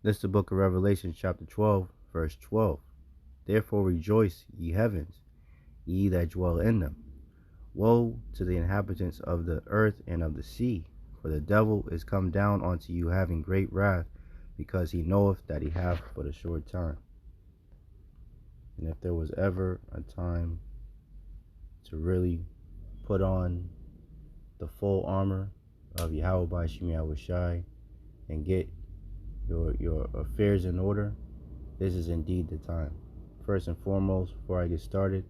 This is the book of Revelation, chapter 12, verse 12. Therefore rejoice, ye heavens, ye that dwell in them. Woe to the inhabitants of the earth and of the sea, for the devil is come down unto you having great wrath, because he knoweth that he hath but a short time. And if there was ever a time to really put on the full armor of Yahawashi and get your affairs in order, this is indeed the time. First and foremost, before I get started,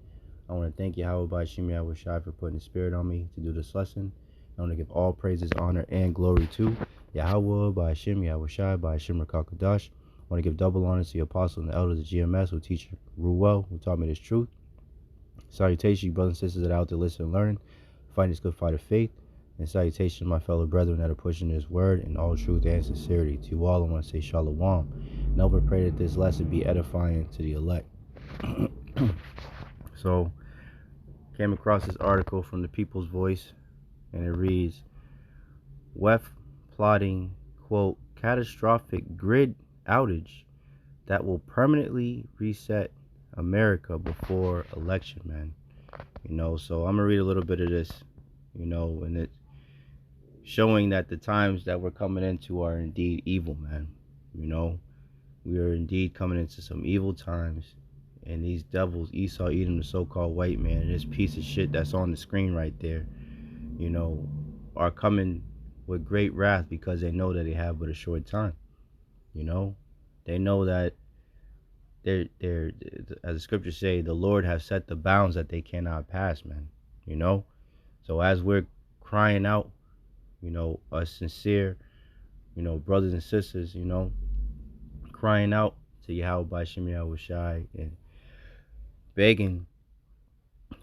I want to thank Yahawashi for putting the spirit on me to do this lesson. I want to give all praises, honor, and glory to Yahawah, Bahasham, Yahawashi, Bahasham, Rakakadash. I want to give double honor to the apostles and the elders of GMS who teach rule well, who taught me this truth. Salutations, you brothers and sisters that are out there listening and learning, fighting this good fight of faith. And salutations to my fellow brethren that are pushing this word in all truth and sincerity. To you all, I want to say shalom. And I hope and pray that this lesson be edifying to the elect. So, came across this article from the People's Voice, and it reads, WEF plotting, quote, catastrophic grid outage that will permanently reset America before election, man. So I'm going to read a little bit of this, and it's showing that the times that we're coming into are indeed evil, man. We are indeed coming into some evil times. And these devils, Esau, Edom, the so-called white man, and this piece of shit that's on the screen right there, are coming with great wrath because they know that they have but a short time. They know that they're as the scriptures say, the Lord has set the bounds that they cannot pass, man. So as we're crying out, us sincere, brothers and sisters, crying out to Yahawashi and begging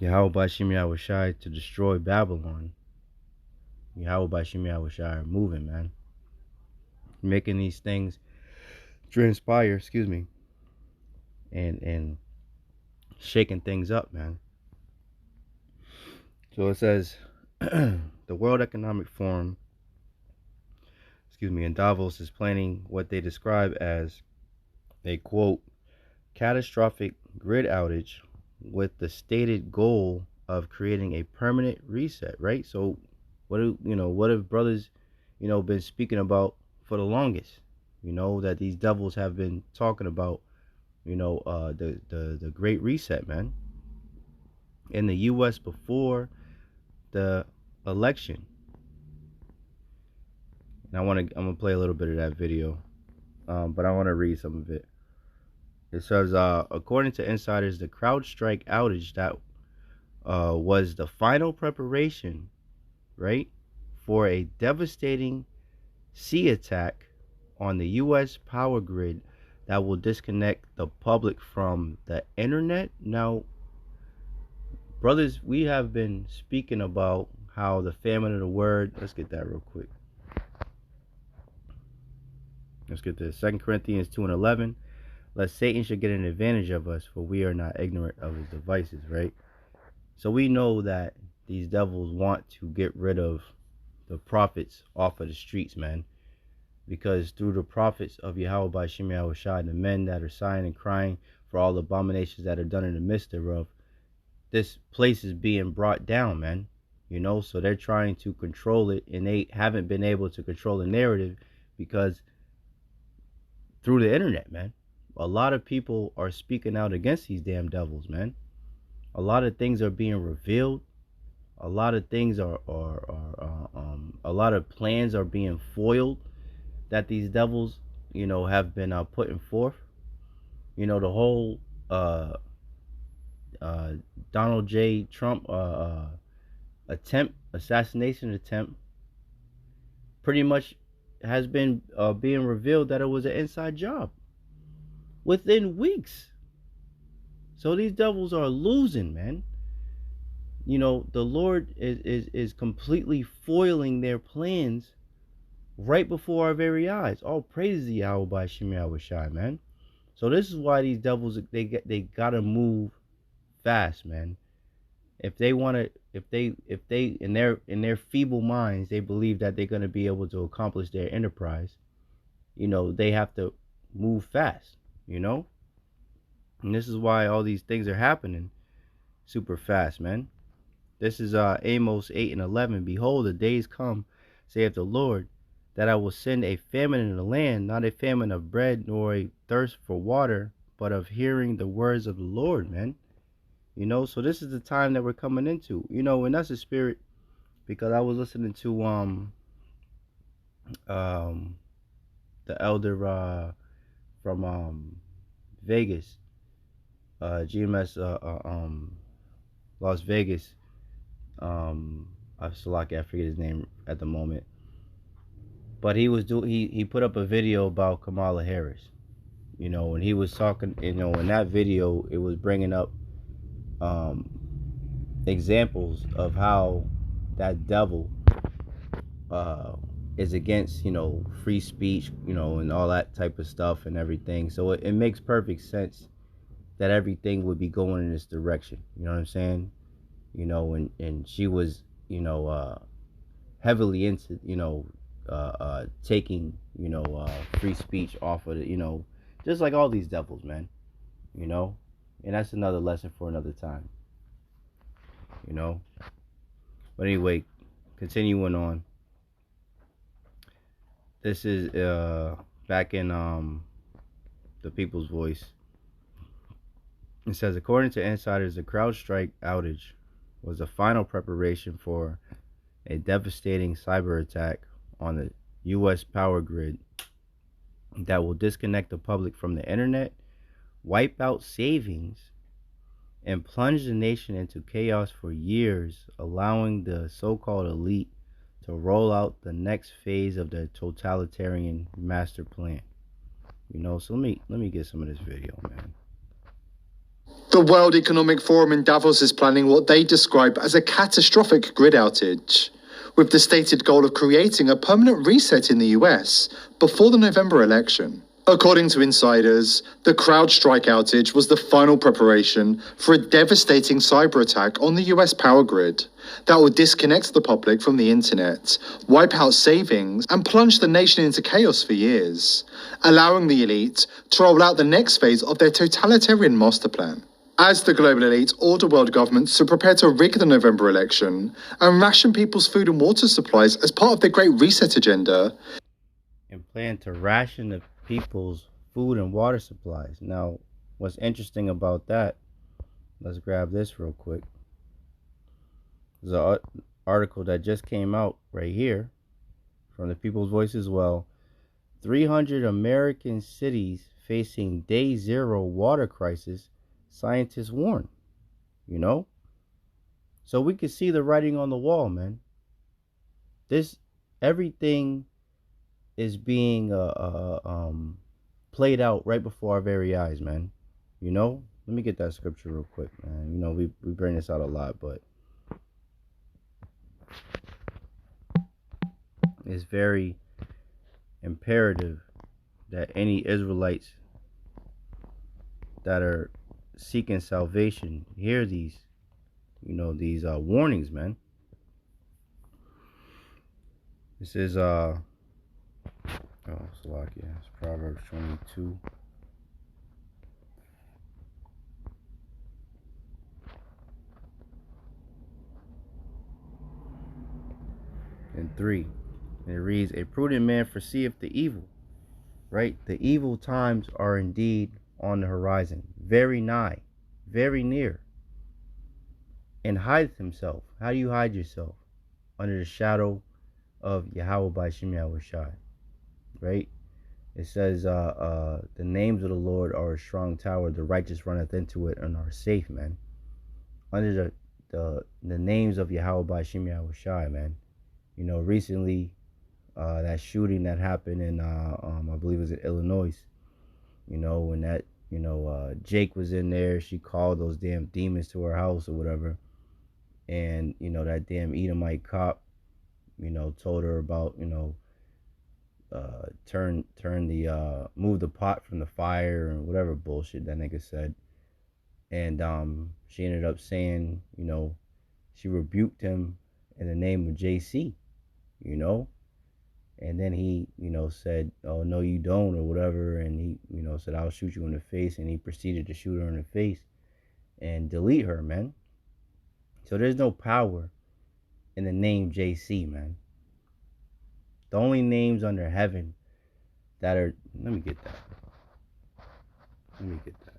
Yahawashi to destroy Babylon. Yahawashi are moving, man. Making these things transpire, and shaking things up, man. So it says, the World Economic Forum, in Davos is planning what they describe as a, quote, catastrophic grid outage with the stated goal of creating a permanent reset, right? So what have brothers, been speaking about for the longest, that these devils have been talking about, the great reset, man, in the US before the election. And I'm gonna play a little bit of that video, but I want to read some of it. It says, according to insiders, the CrowdStrike outage that was the final preparation, right, for a devastating sea attack on the U.S. power grid that will disconnect the public from the internet. Now, brothers, we have been speaking about how the famine of the word, let's get that real quick. Let's get this. 2 Corinthians 2:11. Lest Satan should get an advantage of us, for we are not ignorant of his devices, right? So we know that these devils want to get rid of the prophets off of the streets, man. Because through the prophets of Yahawashi, the men that are sighing and crying for all the abominations that are done in the midst thereof, this place is being brought down, man. So they're trying to control it, and they haven't been able to control the narrative because through the internet, man. A lot of people are speaking out against these damn devils, man. A lot of things are being revealed. A lot of things a lot of plans are being foiled that these devils, have been putting forth. The whole Donald J. Trump assassination attempt, pretty much has been being revealed that it was an inside job within weeks. So these devils are losing, man. The Lord is completely foiling their plans right before our very eyes. All praise the Yahawashi, man. So this is why these devils, they gotta move fast, man. If they in their feeble minds, they believe that they're gonna be able to accomplish their enterprise, they have to move fast, you know? And this is why all these things are happening super fast, man. This is Amos 8 and 11. Behold, the days come, saith the Lord, that I will send a famine in the land, not a famine of bread, nor a thirst for water, but of hearing the words of the Lord, man. You know, so this is the time that we're coming into. You know, and that's the spirit, because I was listening to um the elder from Vegas, GMS Las Vegas. I forget his name at the moment, but he put up a video about Kamala Harris. You know, and he was talking. You know, in that video, it was bringing up um examples of how that devil uh is against, you know, free speech, you know, and all that type of stuff and everything. So it makes perfect sense that everything would be going in this direction. You know what I'm saying? You know, and she was, you know, heavily into, you know, taking, you know, free speech off of it, you know, just like all these devils, man. You know, and that's another lesson for another time. You know, but anyway, continuing on. This is back in the People's Voice. It says, according to insiders, the CrowdStrike outage was the final preparation for a devastating cyber attack on the U.S. power grid that will disconnect the public from the internet, wipe out savings, and plunge the nation into chaos for years, allowing the so-called elite to roll out the next phase of their totalitarian master plan. You know, so let me get some of this video, man. The World Economic Forum in Davos is planning what they describe as a catastrophic grid outage, with the stated goal of creating a permanent reset in the US before the November election. According to insiders, the CrowdStrike outage was the final preparation for a devastating cyber attack on the US power grid that will disconnect the public from the internet, wipe out savings, and plunge the nation into chaos for years, allowing the elite to roll out the next phase of their totalitarian master plan. As the global elite order world governments to prepare to rig the November election and ration people's food and water supplies as part of their Great Reset agenda, and plan to ration the people's food and water supplies. Now, what's interesting about that, let's grab this real quick. There's an article that just came out right here from the People's Voice as well. 300 American cities facing day zero water crisis, scientists warn. You know? So we can see the writing on the wall, man. This, everything is being played out right before our very eyes, man. You know? Let me get that scripture real quick, man. You know, we bring this out a lot, but it's very imperative that any Israelites that are seeking salvation hear these, you know, these warnings, man. This is Slovakia. It's Proverbs 22. And 3. And it reads, a prudent man foreseeth the evil. Right? The evil times are indeed on the horizon, very nigh, very near. And hideth himself. How do you hide yourself? Under the shadow of Yahawah by Yahawashi. Right? It says, the names of the Lord are a strong tower, the righteous runneth into it and are safe, man. Under the names of Yahawah by Yahawashi, man. You know, recently, that shooting that happened in, I believe it was in Illinois, you know, when that, you know, Jake was in there, she called those damn demons to her house or whatever. And, you know, that damn Edomite cop, you know, told her about, you know, move the pot from the fire and whatever bullshit that nigga said. And she ended up saying, you know, she rebuked him in the name of JC, you know. And then he, said, "Oh no, you don't," or whatever. And he, said, "I'll shoot you in the face." And he proceeded to shoot her in the face and delete her, man. So there's no power in the name JC, man. The only names under heaven that are, let me get that. Let me get that.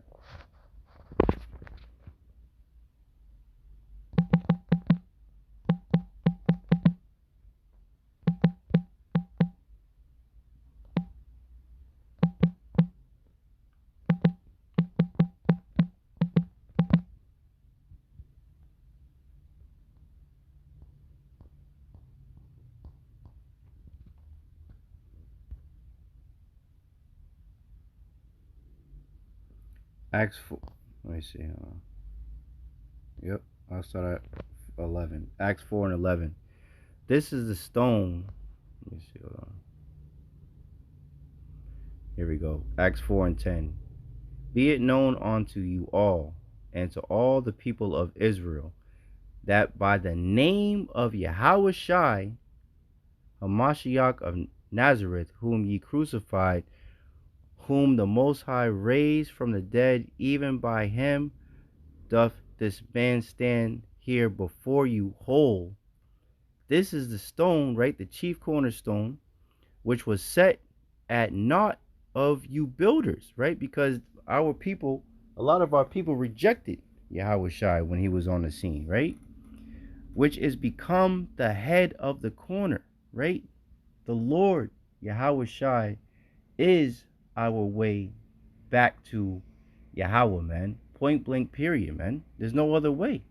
Acts 4. Let me see. Yep, I'll start at 11. Acts 4 and 11. This is the stone. Let me see. Hold on. Here we go. Acts 4 and 10. Be it known unto you all and to all the people of Israel that by the name of Yahawashi, Hamashiach of Nazareth, whom ye crucified, whom the Most High raised from the dead, even by him doth this man stand here before you whole. This is the stone, right? The chief cornerstone, which was set at naught of you builders, right? Because our people, a lot of our people rejected Yahawashi when he was on the scene, right? Which is become the head of the corner, right? The Lord Yahawashi is our way back to Yahawah, man. Point blank, period, man. There's no other way.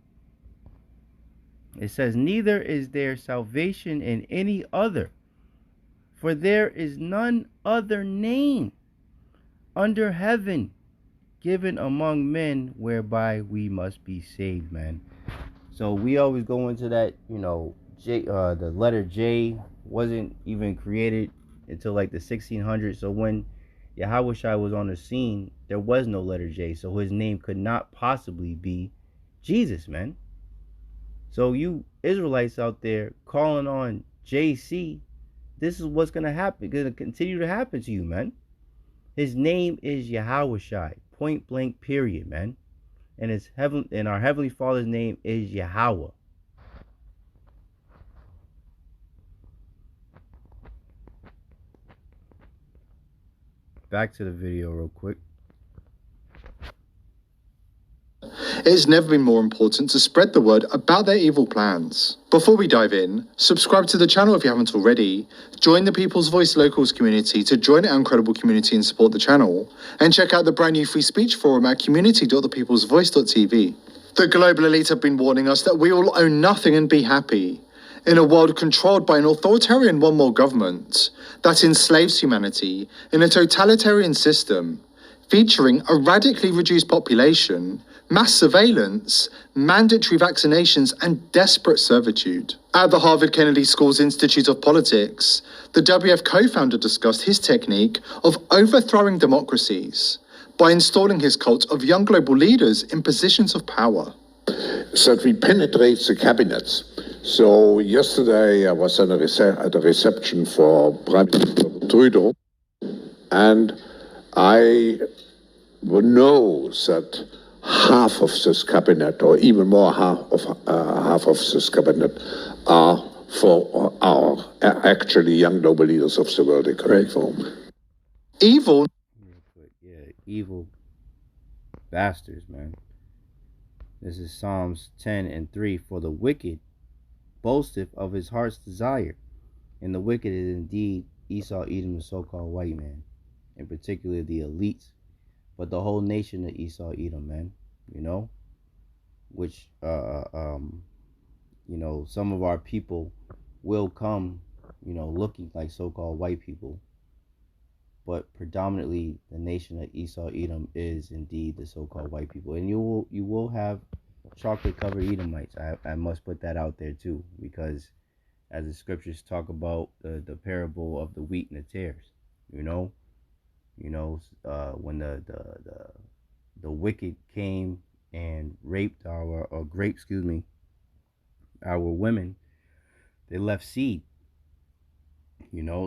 It says, neither is there salvation in any other, for there is none other name under heaven given among men whereby we must be saved, man. So we always go into that, the letter J wasn't even created until like the 1600s. So when Yahawashi was on the scene, there was no letter J. So his name could not possibly be Jesus, man. So you Israelites out there calling on JC, this is what's going to happen, going to continue to happen to you, man. His name is Yahawashi, point blank, period, man. And our Heavenly Father's name is Yahawah. Back to the video real quick. It's never been more important to spread the word about their evil plans. Before we dive in, subscribe to the channel if you haven't already, join the People's Voice Locals community to join our incredible community and support the channel, and check out the brand new free speech forum at community.thepeoplesvoice.tv. The global elite have been warning us that we will own nothing and be happy in a world controlled by an authoritarian one-world government that enslaves humanity in a totalitarian system featuring a radically reduced population, mass surveillance, mandatory vaccinations, and desperate servitude. At the Harvard Kennedy School's Institute of Politics, the WF co-founder discussed his technique of overthrowing democracies by installing his cult of young global leaders in positions of power. So that we penetrate the cabinets. So yesterday I was at a reception for Prime Minister Trudeau, and I know that half of this cabinet, or even more half of this cabinet, are for our actually young global leaders of the World Economic Forum. Evil. Yeah, evil bastards, man. This is Psalms 10 and 3. For the wicked boasteth of his heart's desire, and the wicked is indeed Esau, Edom, the so-called white man, in particular the elites, but the whole nation of Esau, Edom, man, which, some of our people will come, looking like so-called white people, but predominantly the nation of Esau, Edom is indeed the so-called white people, and you will have chocolate-covered Edomites. I must put that out there too, because as the scriptures talk about the parable of the wheat and the tares, when the wicked came and raped our women, they left seed.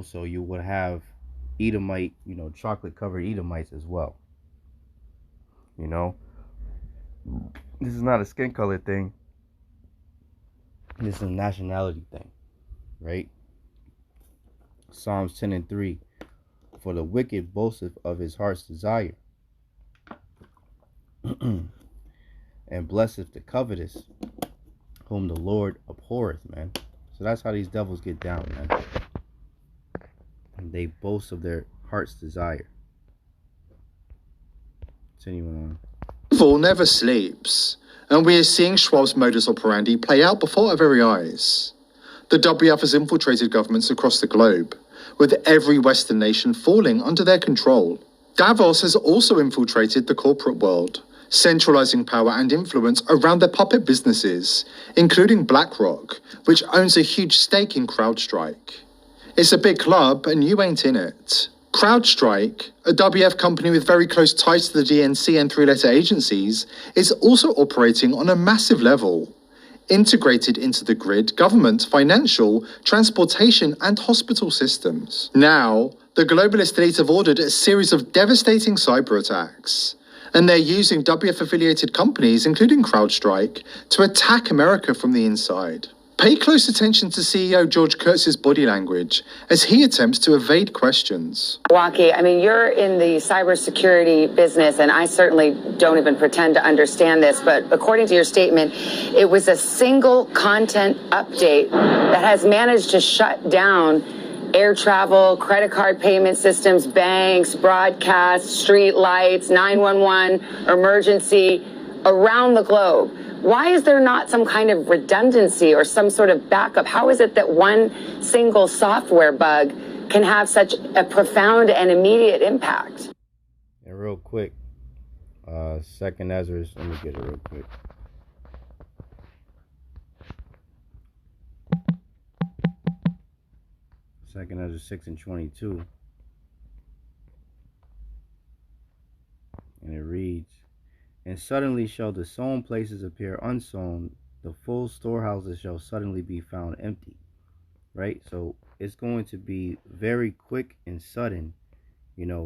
So you would have Edomite, chocolate covered Edomites as well. This is not a skin color thing. This is a nationality thing, right? Psalms 10 and 3. For the wicked boasteth of his heart's desire, and blesseth the covetous, whom the Lord abhorreth, man. So that's how these devils get down, man. And they boast of their heart's desire. Continue on. Evil never sleeps, and we are seeing Schwab's modus operandi play out before our very eyes. The WF has infiltrated governments across the globe, with every Western nation falling under their control. Davos has also infiltrated the corporate world, centralizing power and influence around their puppet businesses, including BlackRock, which owns a huge stake in CrowdStrike. It's a big club, and you ain't in it. CrowdStrike, a WF company with very close ties to the DNC and three-letter agencies, is also operating on a massive level, integrated into the grid, government, financial, transportation, and hospital systems. Now, the globalist elite have ordered a series of devastating cyber attacks, and they're using WF-affiliated companies, including CrowdStrike, to attack America from the inside. Pay close attention to CEO George Kurtz's body language as he attempts to evade questions. Yahawashi, I mean, you're in the cybersecurity business, and I certainly don't even pretend to understand this, but according to your statement, it was a single content update that has managed to shut down air travel, credit card payment systems, banks, broadcasts, street lights, 911, emergency around the globe. Why is there not some kind of redundancy or some sort of backup? How is it that one single software bug can have such a profound and immediate impact? And real quick, Second Ezra, let me get it real quick. Second Ezra 6 and 22. And it reads, and suddenly shall the sown places appear unsown, the full storehouses shall suddenly be found empty. Right? So it's going to be very quick and sudden,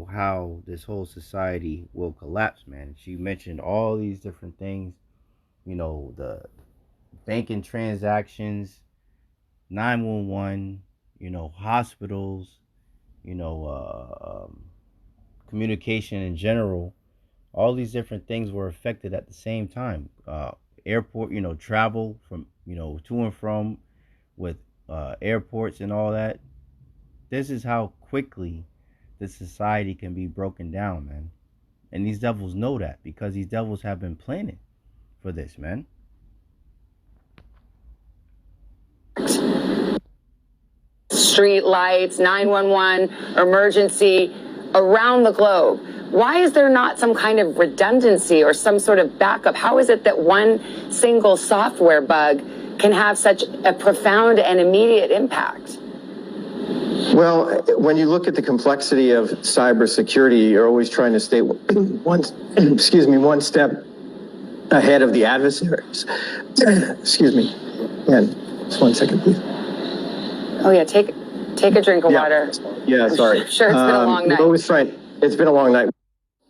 how this whole society will collapse, man. She mentioned all these different things, the banking transactions, 911, hospitals, communication in general. All these different things were affected at the same time. Airport, travel from, to and from with airports and all that. This is how quickly the society can be broken down, man. And these devils know that because these devils have been planning for this, man. Street lights, 911, emergency around the globe. Why is there not some kind of redundancy or some sort of backup? How is it that one single software bug can have such a profound and immediate impact? Well, when you look at the complexity of cybersecurity, you're always trying to stay one step ahead of the adversaries. Excuse me. And just 1 second, please. Oh yeah, take a drink of water. Yeah, sorry. I'm sure it's been a long night. Always trying. It's been a long night.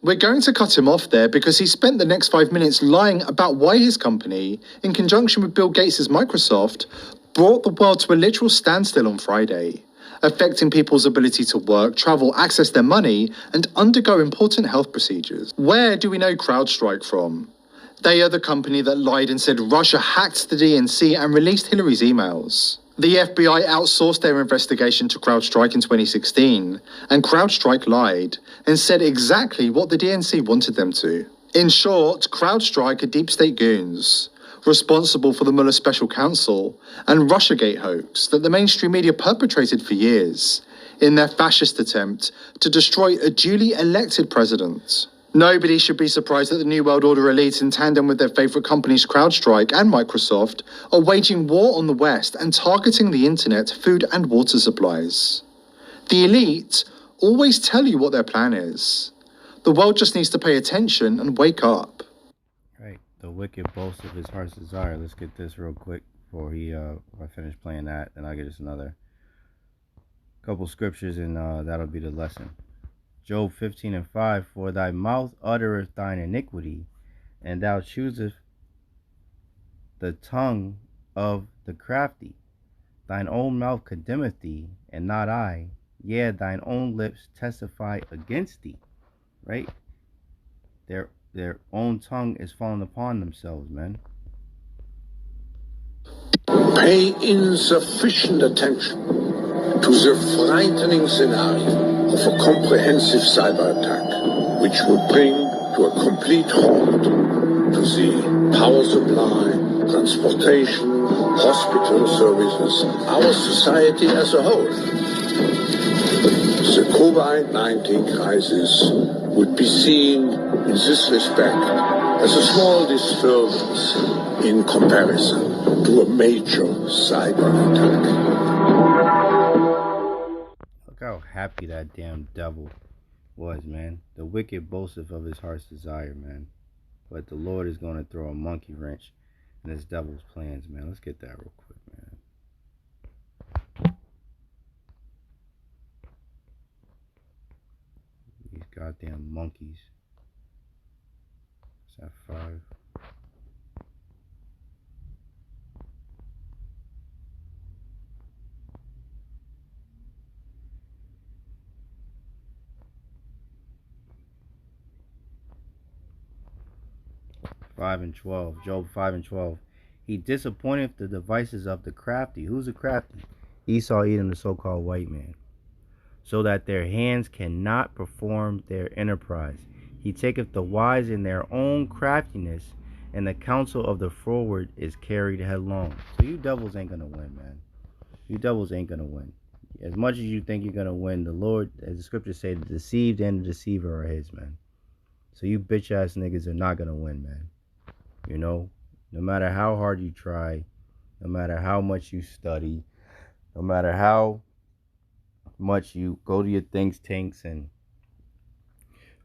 We're going to cut him off there because he spent the next 5 minutes lying about why his company, in conjunction with Bill Gates' Microsoft, brought the world to a literal standstill on Friday, affecting people's ability to work, travel, access their money, and undergo important health procedures. Where do we know CrowdStrike from? They are the company that lied and said Russia hacked the DNC and released Hillary's emails. The FBI outsourced their investigation to CrowdStrike in 2016, and CrowdStrike lied and said exactly what the DNC wanted them to. In short, CrowdStrike are deep state goons, responsible for the Mueller Special Counsel and Russiagate hoax that the mainstream media perpetrated for years in their fascist attempt to destroy a duly elected president. Nobody should be surprised that the New World Order elite, in tandem with their favorite companies CrowdStrike and Microsoft, are waging war on the West and targeting the internet, food and water supplies. The elite always tell you what their plan is. The world just needs to pay attention and wake up. Right, the wicked boast of his heart's desire. Let's get this real quick before I finish playing that, and I'll get us another. Couple scriptures, and that'll be the lesson. Job 15:5. For thy mouth uttereth thine iniquity, and thou choosest the tongue of the crafty. Thine own mouth condemneth thee, and not I. Yea, thine own lips testify against thee. Right? Their own tongue is falling upon themselves, man. Pay insufficient attention to the frightening scenario of a comprehensive cyber attack, which would bring to a complete halt to the power supply, transportation, hospital services, our society as a whole. The COVID-19 crisis would be seen in this respect as a small disturbance in comparison to a major cyber attack. Look how happy that damn devil was, man. The wicked boasteth of his heart's desire, man. But the Lord is going to throw a monkey wrench in this devil's plans, man. Let's get that real quick, man. These goddamn monkeys. Is that 5? Job 5:12. He disappointeth the devices of the crafty. Who's the crafty? Esau, Edom, the so-called white man, so that their hands cannot perform their enterprise. He taketh the wise in their own craftiness, and the counsel of the froward is carried headlong. So you devils ain't gonna win, man. You devils ain't gonna win. As much as you think you're gonna win, the Lord, as the scriptures say, the deceived and the deceiver are his, man. So you bitch ass niggas are not gonna win, man. You know, no matter how hard you try, no matter how much you study, no matter how much you go to your think tanks and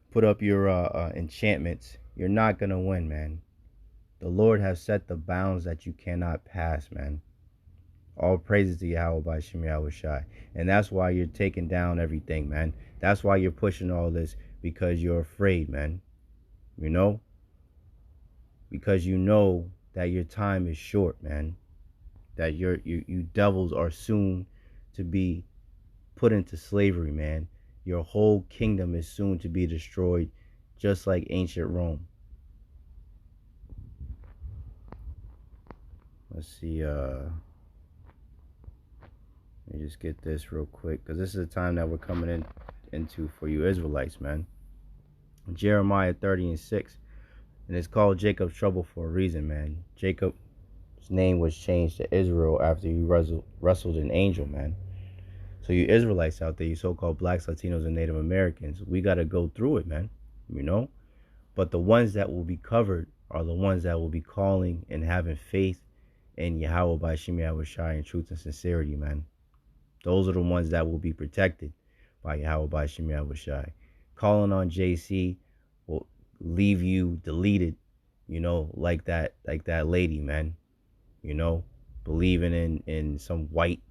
put up your enchantments, you're not gonna win, man. The Lord has set the bounds that you cannot pass, man. All praises to Yahawah by Yahawashi. And that's why you're taking down everything, man. That's why you're pushing all this, because you're afraid, man. You know? Because you know that your time is short, man. That you devils are soon to be put into slavery, man. Your whole kingdom is soon to be destroyed, just like ancient Rome. Let's see, let me just get this real quick, because this is the time that we're coming into for you Israelites, man. Jeremiah 30:6. And it's called Jacob's trouble for a reason, man. Jacob's name was changed to Israel after he wrestled an angel, man. So you Israelites out there, you so-called blacks, Latinos, and Native Americans, we got to go through it, man. You know? But the ones that will be covered are the ones that will be calling and having faith in Yahawah by Yahawashi in truth and sincerity, man. Those are the ones that will be protected by Yahawah by Yahawashi. Calling on JC will leave you deleted, you know, like that lady, man. You know, believing in some white,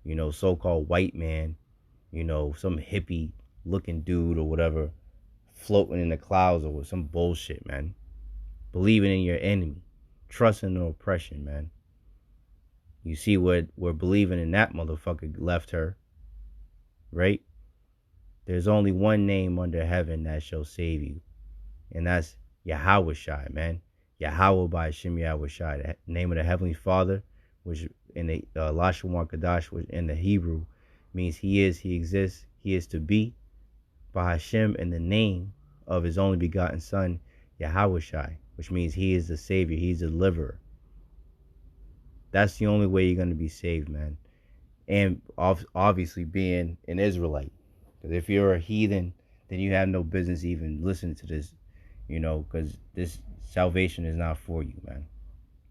you know, so-called white man, you know, some hippie looking dude or whatever, floating in the clouds or with some bullshit, man. Believing in your enemy, trusting the oppression, man. You see what we're believing in that motherfucker left her, right? There's only one name under heaven that shall save you, and that's Yahawashi, man. Yahawah by Yahawashi, the name of the Heavenly Father, which in the Lashon Kadash, which in the Hebrew means He is, He exists, He is to be. Bahasham, in the name of His only begotten Son, Yahawashi, which means He is the Savior, He's the deliverer. That's the only way you're going to be saved, man. And obviously being an Israelite. Because if you're a heathen, then you have no business even listening to this, you know, because this salvation is not for you, man.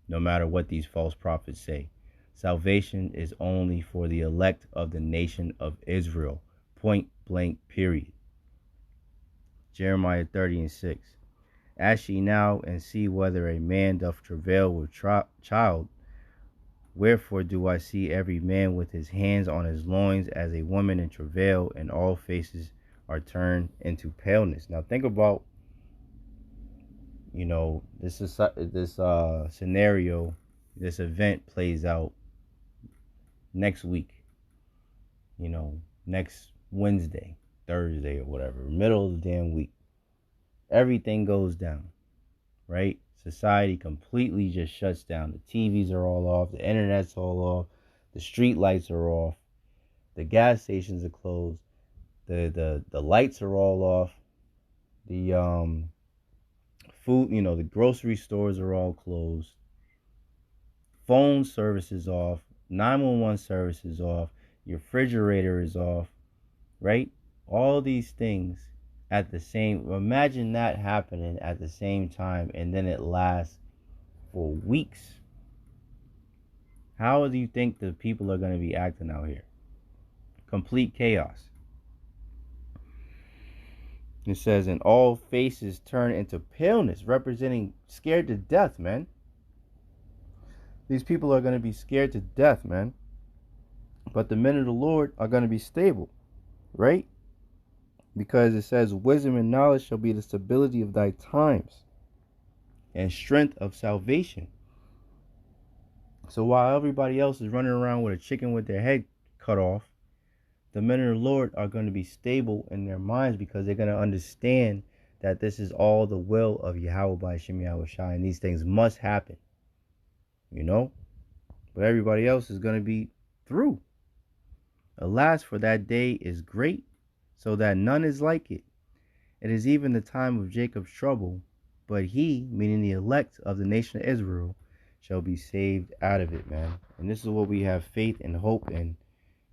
No matter what these false prophets say. Salvation is only for the elect of the nation of Israel. Point blank, period. Jeremiah 30:6. Ask ye now and see whether a man doth travail with child, Wherefore do I see every man with his hands on his loins as a woman in travail, and all faces are turned into paleness. Now think about, this is this scenario, this event plays out next week, next Wednesday, Thursday, or whatever, middle of the damn week. Everything goes down, right? Society completely just shuts down. The TVs are all off, the internet's all off, the street lights are off, the gas stations are closed, the lights are all off, the food, the grocery stores are all closed, phone service is off, 911 service is off, your refrigerator is off, right? All these things at the same, imagine that happening at the same time, and then it lasts for weeks. How do you think the people are going to be acting out here? Complete chaos. It says, and all faces turn into paleness, representing scared to death, man. These people are going to be scared to death, man. But the men of the Lord are going to be stable, right? Because it says, wisdom and knowledge shall be the stability of thy times, and strength of salvation. So while everybody else is running around with a chicken with their head cut off, the men of the Lord are going to be stable in their minds, because they're going to understand that this is all the will of Yahawah Bahasham Yahawashi, and these things must happen, But everybody else is going to be through. Alas, for that day is great, so that none is like it. It is even the time of Jacob's trouble, but he, meaning the elect of the nation of Israel, shall be saved out of it, man. And this is what we have faith and hope in,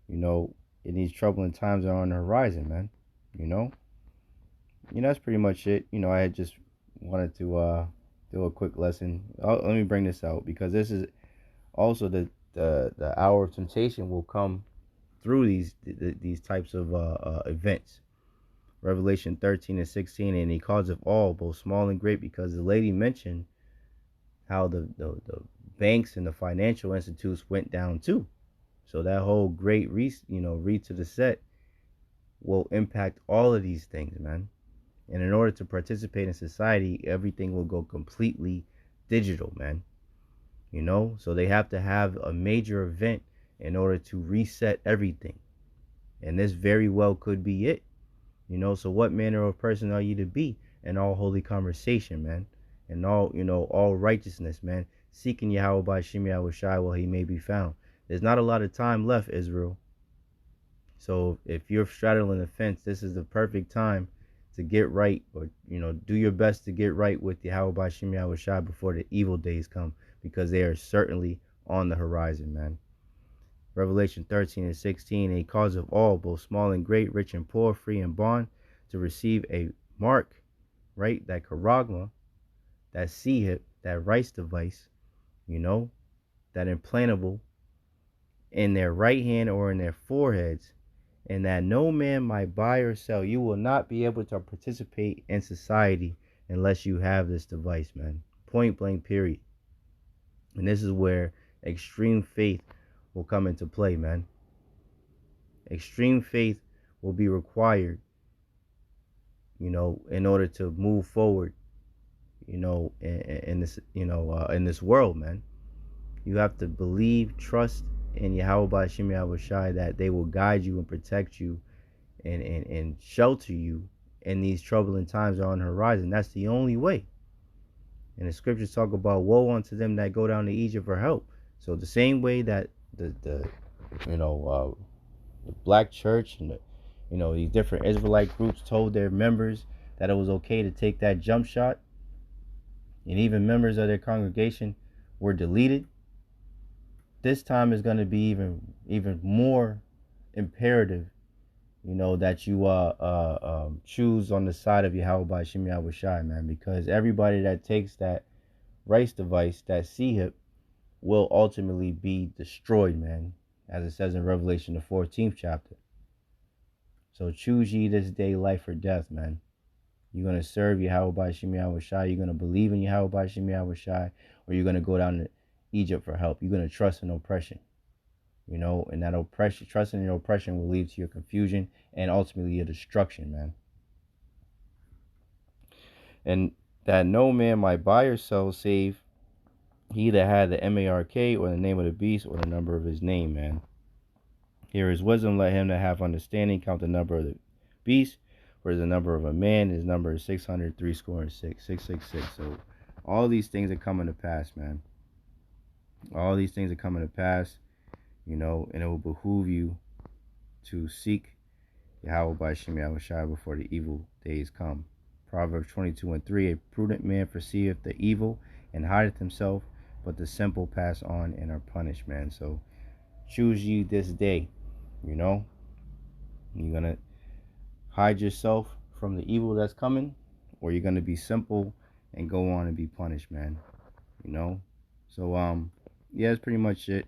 in these troubling times that are on the horizon, man. That's pretty much it. I had just wanted to do a quick lesson. Let me bring this out, because this is also the hour of temptation will come through these types of events. Revelation 13 and 16, and he calls of all, both small and great, because the lady mentioned how the banks and the financial institutes went down too. So that whole great read to the set will impact all of these things, man. And in order to participate in society, everything will go completely digital, man. So they have to have a major event in order to reset everything. And this very well could be it. So what manner of person are you to be in all holy conversation, man? And all righteousness, man. Seeking Yahawah Bahasham Yahawashi while he may be found. There's not a lot of time left, Israel. So if you're straddling the fence, this is the perfect time to get right, or do your best to get right with Yahawah Bahasham Yahawashi before the evil days come, because they are certainly on the horizon, man. Revelation 13 and 16, a cause of all, both small and great, rich and poor, free and bond, to receive a mark, right? That charagma, that C-hip, that rice device, that implantable in their right hand or in their foreheads, and that no man might buy or sell. You will not be able to participate in society unless you have this device, man. Point blank, period. And this is where extreme faith will come into play, man. Extreme faith will be required, in order to move forward, in this world, man. You have to believe, trust in Yahawah Bahasham Yahawashi, that they will guide you and protect you and shelter you in these troubling times on the horizon. That's the only way. And the scriptures talk about woe unto them that go down to Egypt for help. So the same way that the black church and these different Israelite groups told their members that it was okay to take that jump shot, and even members of their congregation were deleted, this time is going to be even more imperative, that you choose on the side of Yahawah Bahasham Yahawashi, man, because everybody that takes that rice device, that C-hip, will ultimately be destroyed, man, as it says in Revelation the 14th chapter. So choose ye this day life or death, man. You're going to serve Yahawah Bahasham Yahawashi, you're going to believe in Yahawah Bahasham Yahawashi, or you're going to go down Egypt for help. You're going to trust in oppression. You know, and that oppression, trusting in oppression will lead to your confusion and ultimately your destruction, man. And that no man might buy or sell save he that had the MARK or the name of the beast or the number of his name, man. Here is wisdom, let him that have understanding count the number of the beast, for the number of a man, his number is 600, 666. So all these things are coming to pass, man. All these things are coming to pass, you know, and it will behoove you to seek Yahawah Bahasham Yahawashi before the evil days come. Proverbs 22:3, a prudent man perceiveth the evil and hideth himself, but the simple pass on and are punished, man. So choose ye this day, you know. You're going to hide yourself from the evil that's coming, or you're going to be simple and go on and be punished, man. You know. So yeah, that's pretty much it.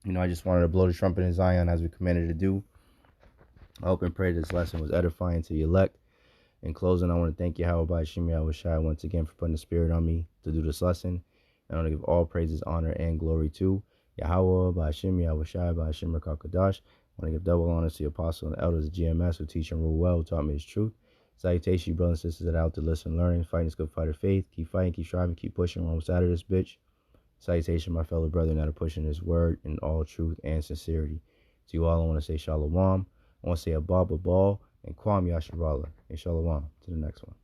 You know, I just wanted to blow the trumpet in Zion as we commanded to do. I hope and pray this lesson was edifying to the elect. In closing, I want to thank Yahawah Bahasham Yahawashi once again for putting the spirit on me to do this lesson. And I want to give all praises, honor, and glory to Yahawah Bahasham Yahawashi Bahasham Rakakadash. I want to give double honor to the apostle and the elders of GMS who teach and rule well, who taught me his truth. Salutation, you brothers and sisters that are out to listen, learning, fighting this good fight of faith. Keep fighting, keep striving, keep pushing on side of this bitch. Salutation, my fellow brethren that are pushing this word in all truth and sincerity. To you all, I want to say shalom. I want to say a ball and Kwam Yasharallah. And shalom. To the next one.